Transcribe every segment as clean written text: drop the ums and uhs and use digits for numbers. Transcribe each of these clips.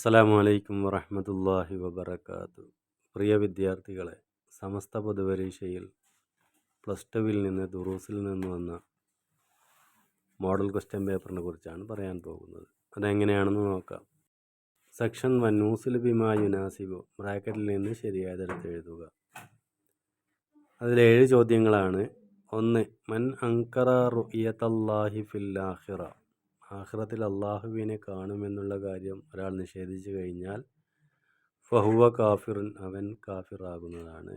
അസ്സലാമു അലൈക്കും വറഹ്മത്തുള്ളാഹി വബറകാതുഹു. പ്രിയ വിദ്യാർത്ഥികളെ, സമസ്ത പൊതുപരീക്ഷയിൽ പ്ലസ് ടുവിൽ നിന്ന് ദുറൂസിൽ നിന്ന് വന്ന മോഡൽ ക്വസ്റ്റ്യൻ പേപ്പറിനെ കുറിച്ചാണ് പറയാൻ പോകുന്നത്. അതെങ്ങനെയാണെന്ന് നോക്കാം. സെക്ഷൻ 1 നൂസിൽ ബിമാ യുനാസിബു ബ്രാക്കറ്റിൽ നിന്ന് ശരിയായതെടുത്ത് എഴുതുക. അതിൽ 7 ചോദ്യങ്ങളാണ്. 1. മൻ അൻകറ റുഇയത്തല്ലാഹി ഫിൽ ആഖിറ, ആഖിറത്തിൽ അള്ളാഹുവിനെ കാണുമെന്നുള്ള കാര്യം ഒരാൾ നിഷേധിച്ചു കഴിഞ്ഞാൽ ഫഹുവ കാഫിറുൻ, അവൻ കാഫിറാകുന്നതാണ്.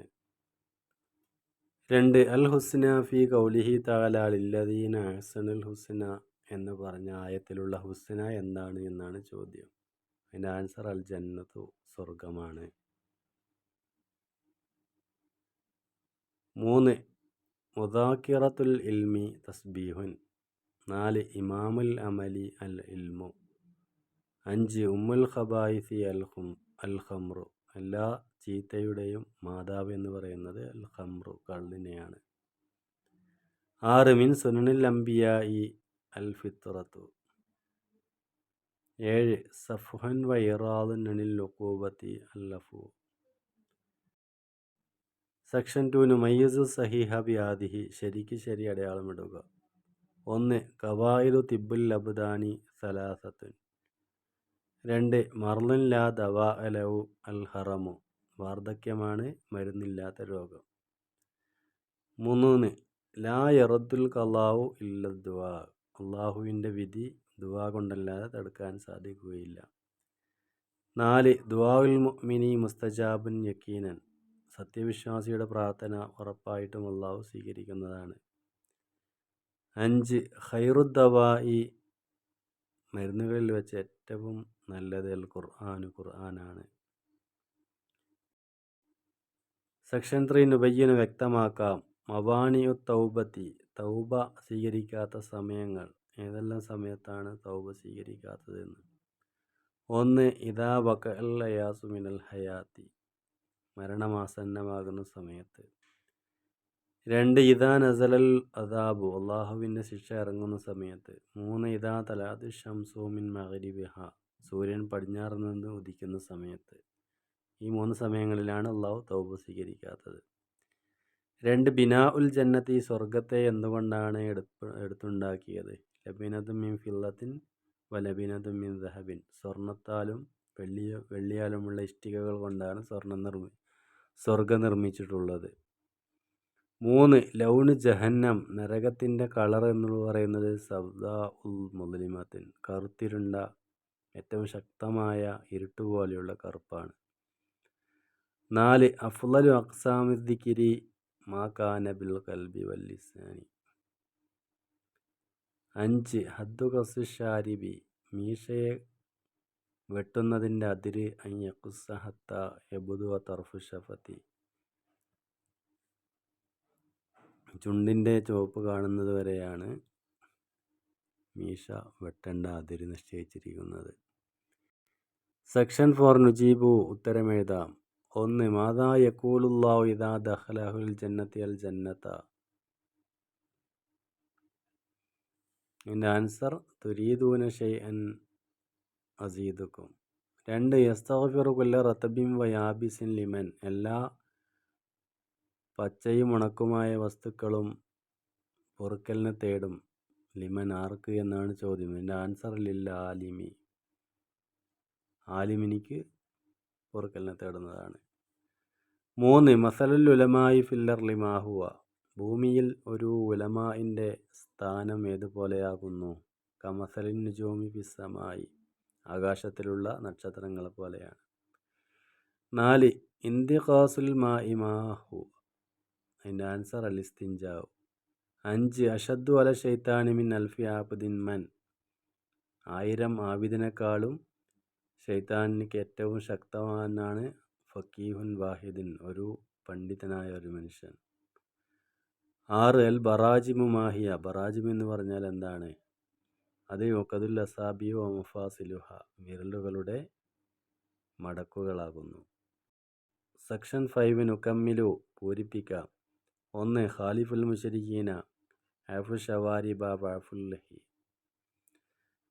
2. അൽ ഹുസ്ന ഫി ഖൗലിഹി തആല ലില്ലദീന അഹ്സനുൽ ഹുസ്ന എന്ന് പറഞ്ഞ ആയത്തിലുള്ള ഹുസ്ന എന്താണ് എന്നാണ് ചോദ്യം. അതിൻ്റെ ആൻസർ അൽ ജന്നത്തു, സ്വർഗമാണ്. 3. മുദാക്കിറത്തുൽ ഇൽമി തസ്ബീഹുൻ. 4. ഇമാമുൽ അമലി അൽ ഇൽമു. 5. ഉമ്മുൽ ഖബായിസി അൽ ഖംറു. എല്ലാ ചീത്തയുടെയും മാതാവ് എന്ന് പറയുന്നത് അൽ ഖംറു, കള്ളിനെയാണ്. 6. മിൻ സുനനിൽ അംബിയാഇ അൽ ഫിത്രത്തു. 7. സഫ്ഹൻ വ ഇറാദുൻ അനിൽ ഉഖൂബത്തി അൽ അഫു. സെക്ഷൻ 2 നുമയ്യിസു സഹീഹ ബിഹാദിഹി, ശരിക്ക് ശരി അടയാളമിടുക. 1. ഖവായിദു തിബ്ബുൽ അബ്ദാനി സലാസത്തുൻ. 2. മർലുൻ ലാ ദവാ ലഹു അൽ ഹറമു, വാർദ്ധക്യമാണ് മരുന്നില്ലാത്ത രോഗം. 3. ലാ യറദ്ദുൽ ഖളാഉ ഇല്ല ദുആ, അള്ളാഹുവിൻ്റെ വിധി ദുആ കൊണ്ടല്ലാതെ തടുക്കാൻ സാധിക്കുകയില്ല. 4. ദുആഉൽ മുഅ്മിനി മുസ്തജാബുൻ യഖീനൻ, സത്യവിശ്വാസിയുടെ പ്രാർത്ഥന ഉറപ്പായിട്ടും അള്ളാഹു സ്വീകരിക്കുന്നതാണ്. 5. ഖൈറുദ്ദവാഇ, മരുന്നുകളിൽ വെച്ച് ഏറ്റവും നല്ലത് അൽ ഖുർആനാണ്. സെക്ഷൻ 3 നുബയ്യന്, വ്യക്തമാക്കാം. മവാനിഉ തൗബത്തി, തൗബ സ്വീകരിക്കാത്ത സമയങ്ങൾ. ഏതെല്ലാം സമയത്താണ് തൗബ സ്വീകരിക്കാത്തതെന്ന്. 1. ഇദാ വഖഅൽ അയാസു മിനൽ ഹയാത്തി, മരണമാസന്നമാകുന്ന സമയത്ത്. 2. ഇദാ നസലൽ അദാബു, അള്ളാഹുവിൻ്റെ ശിക്ഷ ഇറങ്ങുന്ന സമയത്ത്. 3. ഇദാ തലാതു ശംസു മിൻ മഗ്രിബിഹ, സൂര്യൻ പടിഞ്ഞാറ് നിന്ന് ഉദിക്കുന്ന സമയത്ത്. ഈ 3 സമയങ്ങളിലാണ് അള്ളാഹു തൗബ സ്വീകരിക്കാത്തത്. 2. ബിനാ ഉൽ ജന്നത്തി, സ്വർഗത്തെ എന്തുകൊണ്ടാണ് എടുത്തുണ്ടാക്കിയത്. ലബിനതും മിൻ ഫില്ലത്തിൻ വ ലബിനതും മിൻ ദഹബിൻ, സ്വർണത്താലും വെള്ളിയാലുമുള്ള ഇഷ്ടികകൾ കൊണ്ടാണ് സ്വർഗം നിർമ്മിച്ചിട്ടുള്ളത്. 3. ലൗണ് ജഹന്നം, നരകത്തിൻ്റെ കളർ എന്ന് പറയുന്നത് സവ്ദാ ഉൽ മുദ്ലിമത്തിൻ, കറുത്തിരുണ്ട ഏറ്റവും ശക്തമായ ഇരുട്ടുപോലെയുള്ള കറുപ്പാണ്. 4. അഫ്ളലു അഖ്സാമിദ്ദിക്രി മാ കാന ബിൽ ഖൽബി വൽ ലിസാനി. 5. ഹദ്ദു ഖസ്സു ഷാരിബി, മീശയെ വെട്ടുന്നതിൻ്റെ അതിര് അൻ യഖുസ്സ ഹത്താ യബ്ദുവ തർഫു ഷഫത്തി, ചുണ്ടിൻ്റെ ചുവപ്പ് കാണുന്നത് വരെയാണ് മീശ വെട്ടേണ്ട അതിര് നിശ്ചയിച്ചിരിക്കുന്നത്. സെക്ഷൻ 4 നുജീബു, ഉത്തരമെഴുതാം. 1. മാതാ യഖൂലുല്ലാഹു ഇദാ ദഖലഹുൽ ജന്നത്തി അൽ ജന്നത. ഇതിൻ്റെ ആൻസർ തുരീദൂന ഷൈഅൻ അസീദുക്കും. 2. യസ്തഗ്ഫിറു കുല്ല റതബിൻ വ യാബിസിൻ ലിമൻ, എല്ലാ പച്ചയും ഉണക്കുമായ വസ്തുക്കളും പൊറുക്കലിനെ തേടും. ലിമൻ, ആർക്ക് എന്നാണ് ചോദ്യം. ഇതിൻ്റെ ആൻസർ ലിൽ ആലിമി, ആലിമിനിക്ക് പൊറുക്കലിനെ തേടുന്നതാണ്. 3. മസലുൽ ഉലമായി ഫിൽ അർളി മാ ഹുവ, ഭൂമിയിൽ ഒരു ഉലമാഇൻ്റെ സ്ഥാനം ഏതുപോലെയാകുന്നു. കമസലിൻ നുജൂമി ഫിസ്സമായി, ആകാശത്തിലുള്ള നക്ഷത്രങ്ങളെ പോലെയാണ്. 4. ഇന്തിഖാസുൽ മാഇ മാ ഹു, അതിൻ്റെ ആൻസർ അൽ ഇസ്തിൻജാഉ. 5. അഷദ്ദു അല ഷൈത്താനി മിൻ അൽഫി ആബിദിൻ മൻ, 1000 ആബിദിനേക്കാളും ഷൈത്താനിക്ക് ഏറ്റവും ശക്തവാനാണ് ഫക്കീഹുൻ വാഹിദിൻ, ഒരു പണ്ഡിതനായ ഒരു മനുഷ്യൻ. 6. അൽ ബറാജിമു മാഹിയ, ബറാജിം എന്ന് പറഞ്ഞാൽ എന്താണ്. അത് യുഖദുൽ അസാബി വ മുഫാസിലുഹ, വിരലുകളുടെ മടക്കുകളാകുന്നു. സെക്ഷൻ 5 നുകമ്മിലു, പൂരിപ്പിക്കാം. 1. ഖാലിഫുൽ മുശ്രിക്കീന അഫു ഷവാരിബ വഅഫുൽ ലഹി.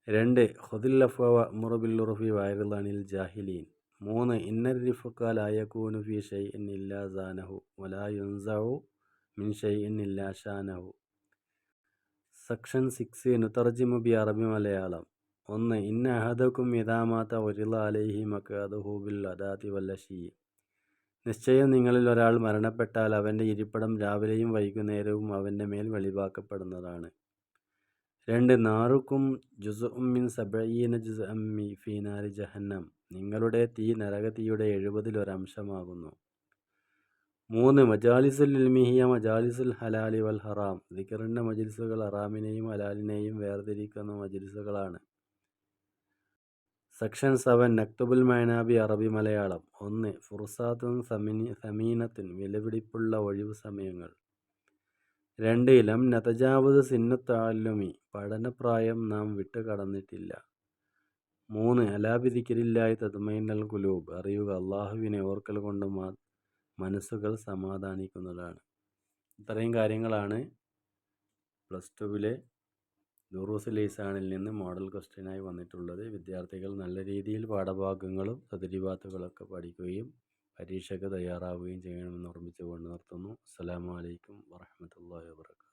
2 ഖുദിൽ അഫ്വ വഅ്മുർ ബിൽ ഉർഫി വഅറിദ് അനിൽ ജാഹിലീൻ. 3 ഇന്നർ റിഫ്ഖ ലാ യകൂനു ഫീ ഷൈഇൻ ഇല്ലാ സാനഹു വലാ യുൻസഉ മിൻ ഷൈഇൻ ഇല്ലാ ഷാനഹു. സെക്ഷൻ 6 നുതർജിമു ബി അറബി മലയാളം. 1 ഇന്ന അഹദകും ഇദാ മാത ഉരിള അലൈഹി മഖഅദുഹു ബിൽ അദാതി വൽ അശി. നിശ്ചയം നിങ്ങളിൽ ഒരാൾ മരണപ്പെട്ടാൽ അവൻ്റെ ഇരിപ്പിടം രാവിലെയും വൈകുന്നേരവും അവൻ്റെ മേൽ വെളിവാക്കപ്പെടുന്നതാണ്. 2 നാറുക്കും ജുസ്ഉം മിൻ സബഈന ജുസ്അൻ ഫീ നാരി ജഹന്നം. നിങ്ങളുടെ തീ നരകതീയുടെ 70-ൽ ഒരംശമാകുന്നു. 3 മജാലിസുൽ ഇൽമി ഹിയ മജാലിസുൽ ഹലാലി വൽ ഹറാം. ദിക്റിൻ്റെ മജ്ലിസുകൾ ഹറാമിനെയും ഹലാലിനെയും വേർതിരിക്കുന്ന മജ്ലിസുകളാണ്. സെക്ഷൻ 7 നക്തുബുൽ മഅനാ ബി അറബി മലയാളം. 1 ഫുർസാത്തുൻ സമീനത്തുൻ വിലപിടിപ്പുള്ള ഒഴിവു സമയങ്ങൾ. 2 ലം നതജാവസ് സിന്നത്ത് തഅല്ലുമി പഠനപ്രായം നാം വിട്ടുകടന്നിട്ടില്ല. 3 അലാ ബിദിക്രില്ലാഹി തത്മഇന്നുൽ ഖുലൂബ് അറിയുക അള്ളാഹുവിനെ ഓർക്കൽ കൊണ്ട് മനസ്സുകൾ സമാധാനിക്കുന്നതാണ്. ഇത്രയും കാര്യങ്ങളാണ് +2-ലെ ദുറൂസുൽ ലിസാനിൽ നിന്ന് മോഡൽ ക്വസ്റ്റ്യനായി വന്നിട്ടുള്ളത്. വിദ്യാർത്ഥികൾ നല്ല രീതിയിൽ പാഠഭാഗങ്ങളും തദ്രീബാത്തുകളൊക്കെ പഠിക്കുകയും പരീക്ഷയ്ക്ക് തയ്യാറാവുകയും ചെയ്യണമെന്ന് ഓർമ്മിച്ചുകൊണ്ട് നിർത്തുന്നു. അസ്സലാമു അലൈക്കും വറഹ്മത്തുള്ളാഹി വബറകാതുഹു.